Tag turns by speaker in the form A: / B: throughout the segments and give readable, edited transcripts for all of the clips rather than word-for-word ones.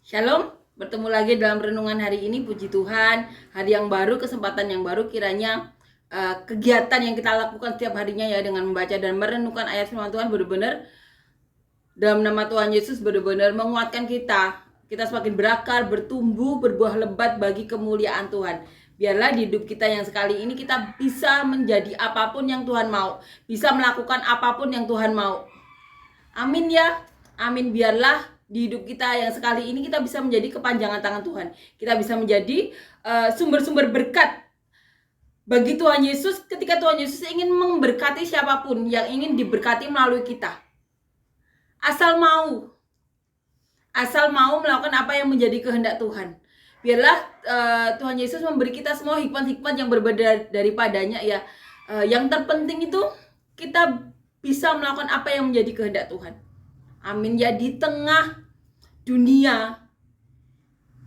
A: Shalom, bertemu lagi dalam renungan hari ini. Puji Tuhan, hari yang baru, kesempatan yang baru. Kiranya kegiatan yang kita lakukan setiap harinya ya, dengan membaca dan merenungkan ayat firman Tuhan, benar-benar dalam nama Tuhan Yesus benar-benar menguatkan kita. Kita semakin berakar, bertumbuh, berbuah lebat bagi kemuliaan Tuhan. Biarlah di hidup kita yang sekali ini kita bisa menjadi apapun yang Tuhan mau, bisa melakukan apapun yang Tuhan mau. Amin ya. Amin. Biarlah di hidup kita yang sekali ini kita bisa menjadi kepanjangan tangan Tuhan. Kita bisa menjadi sumber-sumber berkat bagi Tuhan Yesus ketika Tuhan Yesus ingin memberkati siapapun yang ingin diberkati melalui kita. Asal mau melakukan apa yang menjadi kehendak Tuhan. Biarlah Tuhan Yesus memberi kita semua hikmat-hikmat yang berbeda daripadanya ya. Yang terpenting itu kita bisa melakukan apa yang menjadi kehendak Tuhan. Amin ya. Di tengah dunia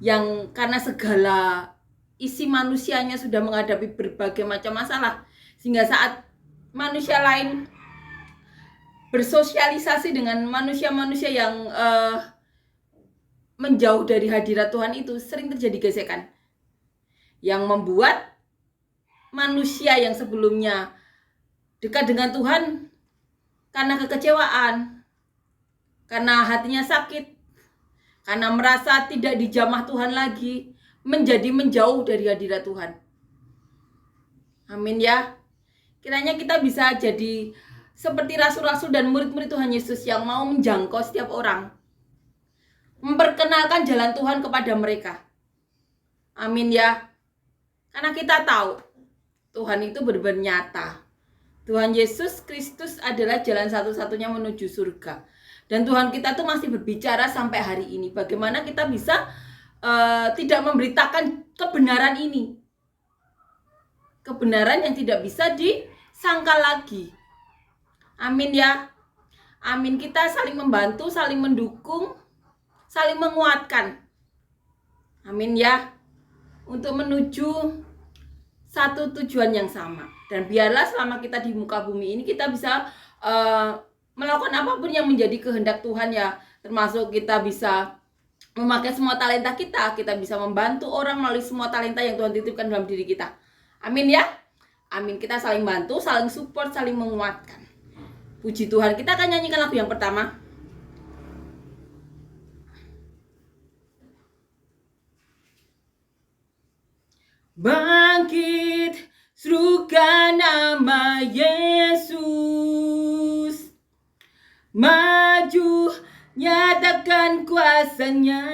A: yang karena segala isi manusianya sudah menghadapi berbagai macam masalah, sehingga saat manusia lain bersosialisasi dengan manusia-manusia yang menjauh dari hadirat Tuhan, itu sering terjadi gesekan yang membuat manusia yang sebelumnya dekat dengan Tuhan karena kekecewaan, karena hatinya sakit, karena merasa tidak dijamah Tuhan lagi, menjadi menjauh dari hadirat Tuhan. Amin ya. Kiranya kita bisa jadi seperti rasul-rasul dan murid-murid Tuhan Yesus yang mau menjangkau setiap orang, memperkenalkan jalan Tuhan kepada mereka. Amin ya. Karena kita tahu Tuhan itu benar-benar nyata. Tuhan Yesus Kristus adalah jalan satu-satunya menuju surga. Dan Tuhan kita tuh masih berbicara sampai hari ini. Bagaimana kita bisa tidak memberitakan kebenaran ini. Kebenaran yang tidak bisa disangkal lagi. Amin ya. Amin. Kita saling membantu, saling mendukung, saling menguatkan. Amin ya. Untuk menuju satu tujuan yang sama. Dan biarlah selama kita di muka bumi ini kita bisa melakukan apapun yang menjadi kehendak Tuhan ya. Termasuk kita bisa memakai semua talenta kita. Kita bisa membantu orang melalui semua talenta yang Tuhan titipkan dalam diri kita. Amin ya. Amin. Kita saling bantu, saling support, saling menguatkan. Puji Tuhan. Kita akan nyanyikan lagu yang pertama. Bangkit, serukan nama Yesus. Maju, nyatakan kuasanya.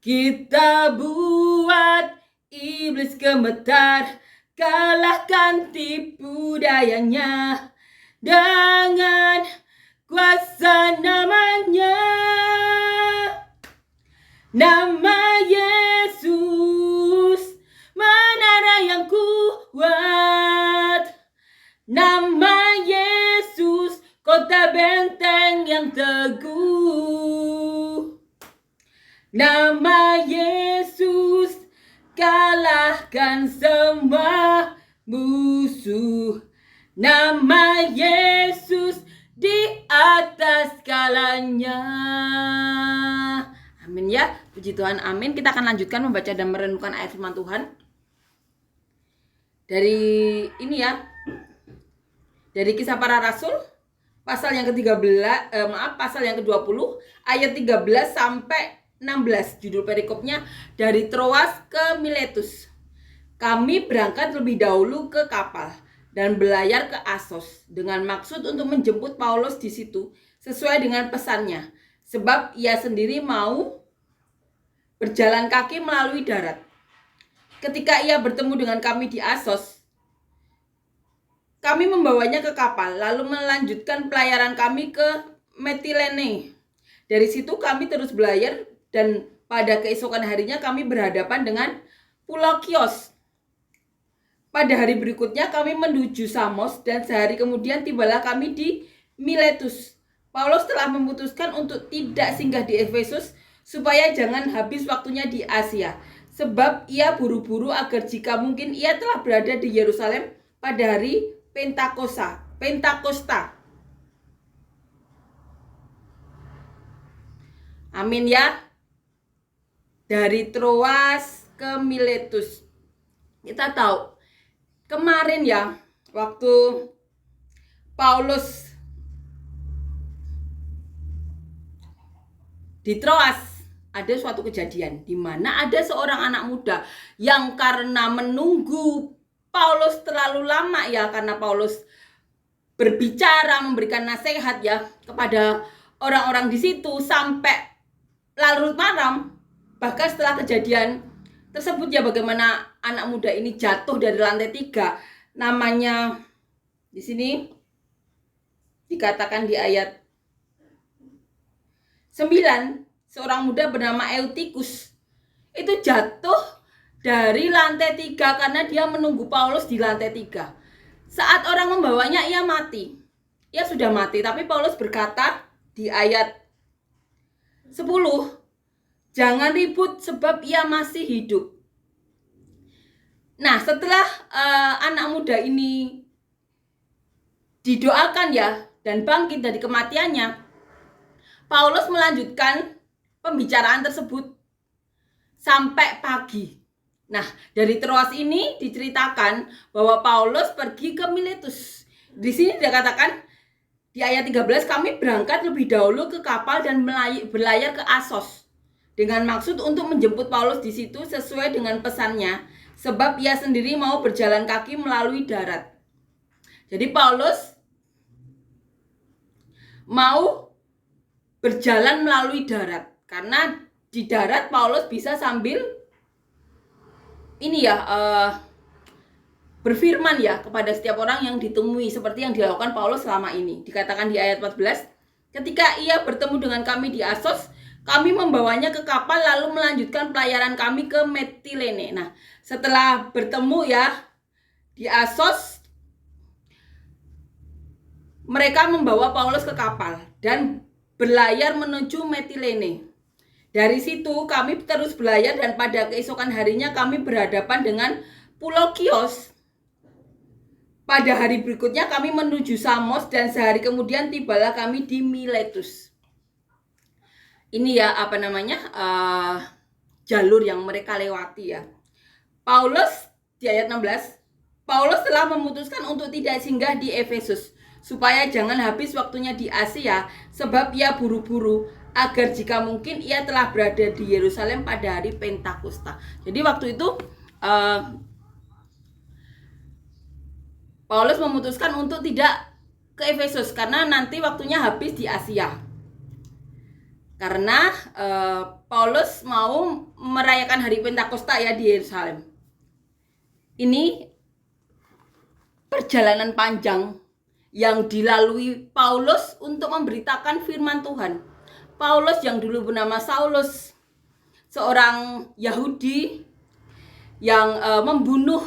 A: Kita buat iblis gemetar, kalahkan tipu dayanya dengan kuasa namanya. Nama Yesus, menara yang kuat. Nama Yesus, kota benteng yang teguh. Nama Yesus, kalahkan semua musuh. Nama Yesus di atas segalanya. Amin ya. Puji Tuhan, amin. Kita akan lanjutkan membaca dan merenungkan ayat firman Tuhan. Dari ini ya. Dari Kisah Para Rasul pasal yang ke-13, pasal yang ke-20 ayat 13 sampai 16. Judul perikopnya dari Troas ke Miletus. Kami berangkat lebih dahulu ke kapal dan berlayar ke Asos dengan maksud untuk menjemput Paulus di situ sesuai dengan pesannya, sebab ia sendiri mau berjalan kaki melalui darat. Ketika ia bertemu dengan kami di Asos, kami membawanya ke kapal, lalu melanjutkan pelayaran kami ke Metilene. Dari situ kami terus berlayar dan pada keesokan harinya kami berhadapan dengan Pulau Kios. Pada hari berikutnya kami menuju Samos dan sehari kemudian tibalah kami di Miletus. Paulus telah memutuskan untuk tidak singgah di Efesus supaya jangan habis waktunya di Asia. Sebab ia buru-buru agar jika mungkin ia telah berada di Yerusalem pada hari Pentakosta. Amin ya. Dari Troas ke Miletus. Kita tahu kemarin ya, waktu Paulus di Troas, ada suatu kejadian di mana ada seorang anak muda yang karena menunggu Paulus terlalu lama ya, karena Paulus berbicara, memberikan nasihat ya kepada orang-orang di situ sampai larut malam. Bahkan setelah kejadian tersebut ya, bagaimana anak muda ini jatuh dari lantai 3. Namanya di sini dikatakan di ayat 9, seorang muda bernama Eutikus itu jatuh dari lantai 3 karena dia menunggu Paulus di lantai 3. Saat orang membawanya, ia mati. Ia sudah mati, tapi Paulus berkata di ayat 10, jangan ribut sebab ia masih hidup. Nah, setelah anak muda ini didoakan ya dan bangkit dari kematiannya, Paulus melanjutkan pembicaraan tersebut sampai pagi. Nah, dari Troas ini diceritakan bahwa Paulus pergi ke Miletus. Di sini dikatakan di ayat 13, kami berangkat lebih dahulu ke kapal dan berlayar ke Asos dengan maksud untuk menjemput Paulus di situ sesuai dengan pesannya, sebab ia sendiri mau berjalan kaki melalui darat. Jadi Paulus mau berjalan melalui darat karena di darat Paulus bisa sambil ini ya berfirman ya kepada setiap orang yang ditemui, seperti yang dilakukan Paulus selama ini. Dikatakan di ayat 14, ketika ia bertemu dengan kami di Asos, kami membawanya ke kapal lalu melanjutkan pelayaran kami ke Metilene. Nah, setelah bertemu ya di Asos, mereka membawa Paulus ke kapal dan berlayar menuju Metilene. Dari situ kami terus berlayar dan pada keesokan harinya kami berhadapan dengan Pulau Kios. Pada hari berikutnya kami menuju Samos dan sehari kemudian tibalah kami di Miletus. Ini ya jalur yang mereka lewati ya. Paulus di ayat 16, Paulus telah memutuskan untuk tidak singgah di Efesus supaya jangan habis waktunya di Asia, sebab ia buru-buru agar jika mungkin ia telah berada di Yerusalem pada hari Pentakosta. Jadi waktu itu Paulus memutuskan untuk tidak ke Efesus karena nanti waktunya habis di Asia. Karena Paulus mau merayakan hari Pentakosta ya di Yerusalem. Ini perjalanan panjang yang dilalui Paulus untuk memberitakan firman Tuhan. Paulus yang dulu bernama Saulus, seorang Yahudi yang membunuh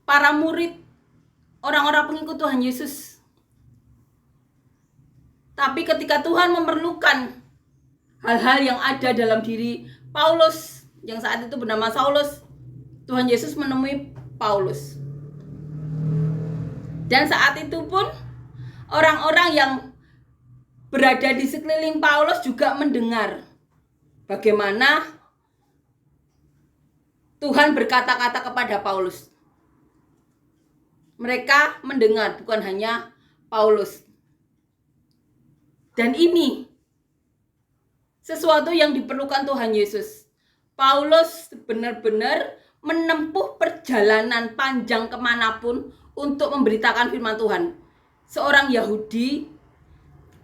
A: para murid, orang-orang pengikut Tuhan Yesus. Tapi ketika Tuhan memerlukan hal-hal yang ada dalam diri Paulus, yang saat itu bernama Saulus, Tuhan Yesus menemui Paulus. Dan saat itu pun orang-orang yang berada di sekeliling Paulus juga mendengar bagaimana Tuhan berkata-kata kepada Paulus. Mereka mendengar, bukan hanya Paulus. Dan ini sesuatu yang diperlukan Tuhan Yesus. Paulus benar-benar menempuh perjalanan panjang kemanapun untuk memberitakan firman Tuhan. Seorang Yahudi,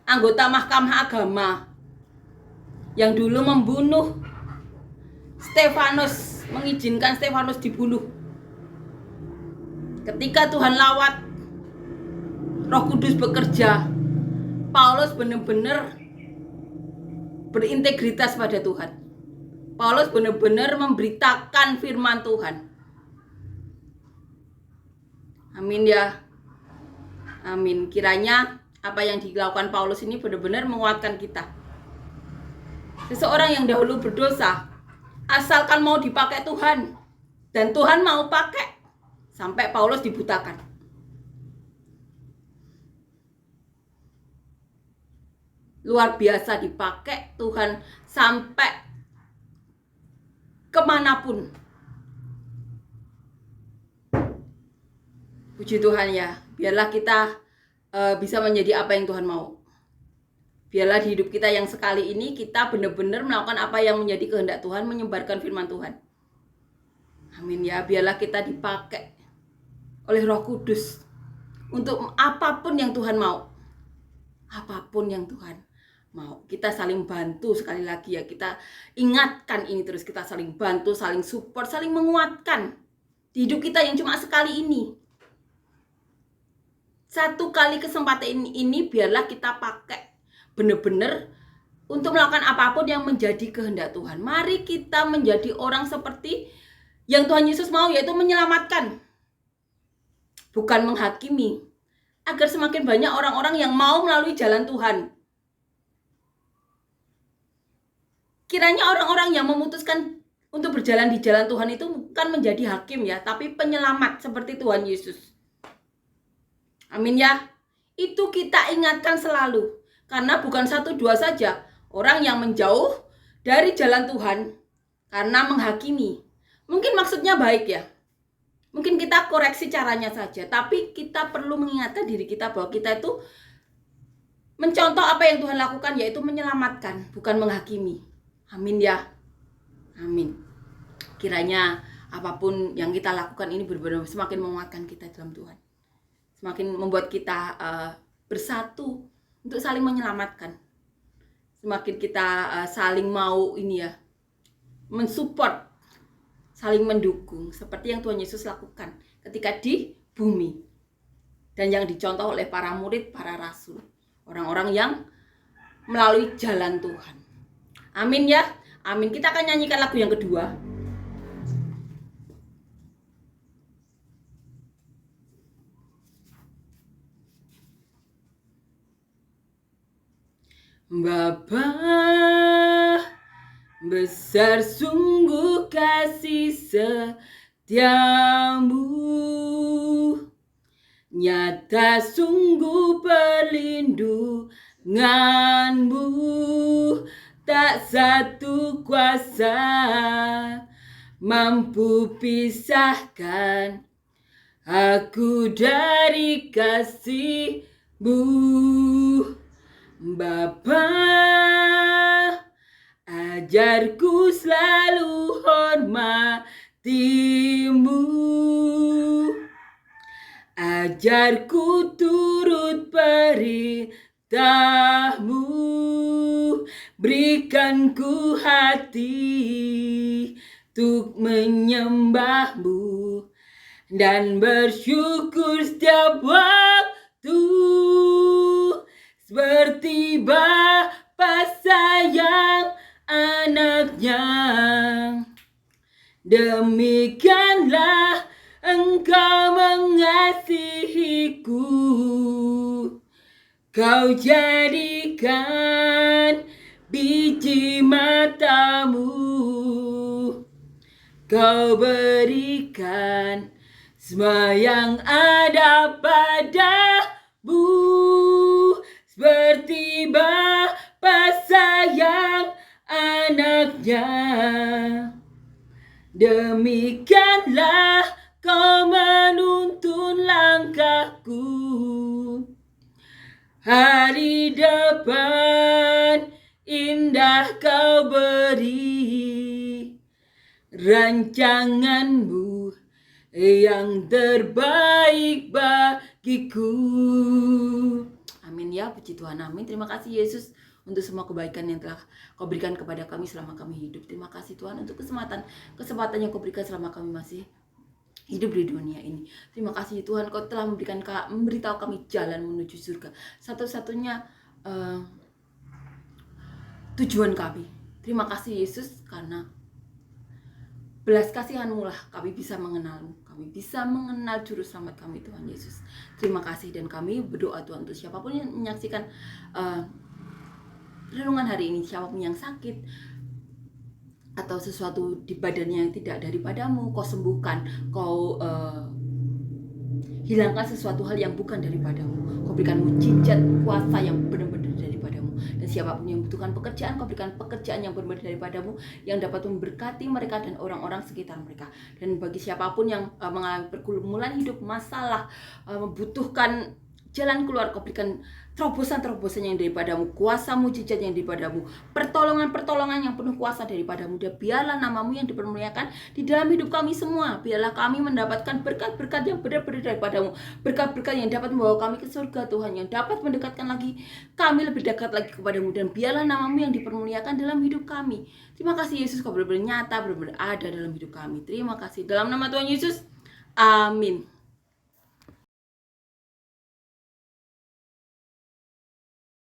A: anggota Mahkamah Agama, yang dulu membunuh Stefanus, mengizinkan Stefanus dibunuh. Ketika Tuhan lawat, Roh Kudus bekerja, Paulus benar-benar berintegritas pada Tuhan. Paulus benar-benar memberitakan firman Tuhan. Amin ya. Amin. Kiranya apa yang dilakukan Paulus ini benar-benar menguatkan kita. Seseorang yang dahulu berdosa, asalkan mau dipakai Tuhan, dan Tuhan mau pakai, sampai Paulus dibutakan. luar biasa dipakai Tuhan sampai kemanapun. Puji Tuhan ya, biarlah kita bisa menjadi apa yang Tuhan mau. Biarlah di hidup kita yang sekali ini kita benar-benar melakukan apa yang menjadi kehendak Tuhan, menyebarkan firman Tuhan. Amin ya, biarlah kita dipakai oleh Roh Kudus untuk apapun yang Tuhan mau. Apapun yang Tuhan mau. Kita saling bantu, sekali lagi ya, kita ingatkan ini terus, kita saling bantu, saling support, saling menguatkan di hidup kita yang cuma sekali ini. Satu kali kesempatan ini biarlah kita pakai benar-benar untuk melakukan apapun yang menjadi kehendak Tuhan. Mari kita menjadi orang seperti yang Tuhan Yesus mau, yaitu menyelamatkan, bukan menghakimi, agar semakin banyak orang-orang yang mau melalui jalan Tuhan. Kiranya orang-orang yang memutuskan untuk berjalan di jalan Tuhan itu bukan menjadi hakim ya, tapi penyelamat seperti Tuhan Yesus. Amin ya. Itu kita ingatkan selalu. Karena bukan 1-2 saja orang yang menjauh dari jalan Tuhan karena menghakimi. Mungkin maksudnya baik ya. Mungkin kita koreksi caranya saja. Tapi kita perlu mengingatkan diri kita bahwa kita itu mencontoh apa yang Tuhan lakukan, yaitu menyelamatkan, bukan menghakimi. Amin ya. Amin. Kiranya apapun yang kita lakukan ini benar-benar semakin menguatkan kita dalam Tuhan. Semakin membuat kita bersatu untuk saling menyelamatkan. Semakin kita saling mau ini ya, mensupport, saling mendukung, seperti yang Tuhan Yesus lakukan ketika di bumi. Dan yang dicontoh oleh para murid, para rasul. Orang-orang yang melalui jalan Tuhan. Amin ya. Amin. Kita akan nyanyikan lagu yang kedua. Bapa, besar sungguh kasih setiamu, nyata sungguh perlindunganmu, tak satu kuasa mampu pisahkan aku dari kasih-Mu. Bapa, ajarku selalu hormati-Mu, ajarku turut perintah-Mu, berikan ku hati untuk menyembah-Mu dan bersyukur setiap waktu, seperti Bapa sayang anaknya. Demikianlah Engkau mengasihiku, Kau jadikan biji matamu, Kau berikan semua yang ada padamu, seperti Bapa sayang anaknya. Demikianlah Kau menuntun langkahku, hari depan indah Kau beri, rancangan-Mu yang terbaik bagiku. Amin ya, puji Tuhan, amin. Terima kasih Yesus untuk semua kebaikan yang telah Kau berikan kepada kami selama kami hidup. Terima kasih Tuhan untuk kesempatan yang Kau berikan selama kami masih hidup di dunia ini. Terima kasih Tuhan, Kau telah memberitahu kami jalan menuju surga, satu-satunya tujuan kami. Terima kasih Yesus, karena belas kasihan-Mu lah kami bisa mengenal-Mu, kami bisa mengenal juru selamat kami, Tuhan Yesus. Terima kasih, dan kami berdoa Tuhan untuk siapapun yang menyaksikan renungan hari ini, siapapun yang sakit atau sesuatu di badannya yang tidak daripada-Mu, Kau sembuhkan, Kau hilangkan sesuatu hal yang bukan daripada-Mu, Kau berikan mujizat kuasa yang benar-benar daripada-Mu. Dan Dan siapapun yang membutuhkan pekerjaan, Kau berikan pekerjaan yang benar daripadamu, yang dapat memberkati mereka dan orang-orang sekitar mereka. Dan bagi siapapun yang mengalami pergumulan hidup, masalah, membutuhkan jalan keluar, Kau berikan terobosan-terobosan yang daripadamu, kuasa mujizat yang daripadamu, pertolongan-pertolongan yang penuh kuasa daripadamu. Dan biarlah namamu yang dipermuliakan di dalam hidup kami semua. Biarlah kami mendapatkan berkat-berkat yang benar-benar daripadamu, berkat-berkat yang dapat membawa kami ke surga Tuhan, yang dapat mendekatkan lagi kami lebih dekat lagi kepadamu. Dan biarlah namamu yang dipermuliakan dalam hidup kami. Terima kasih Yesus, Kau benar-benar nyata, benar-benar ada dalam hidup kami. Terima kasih dalam nama Tuhan Yesus, amin.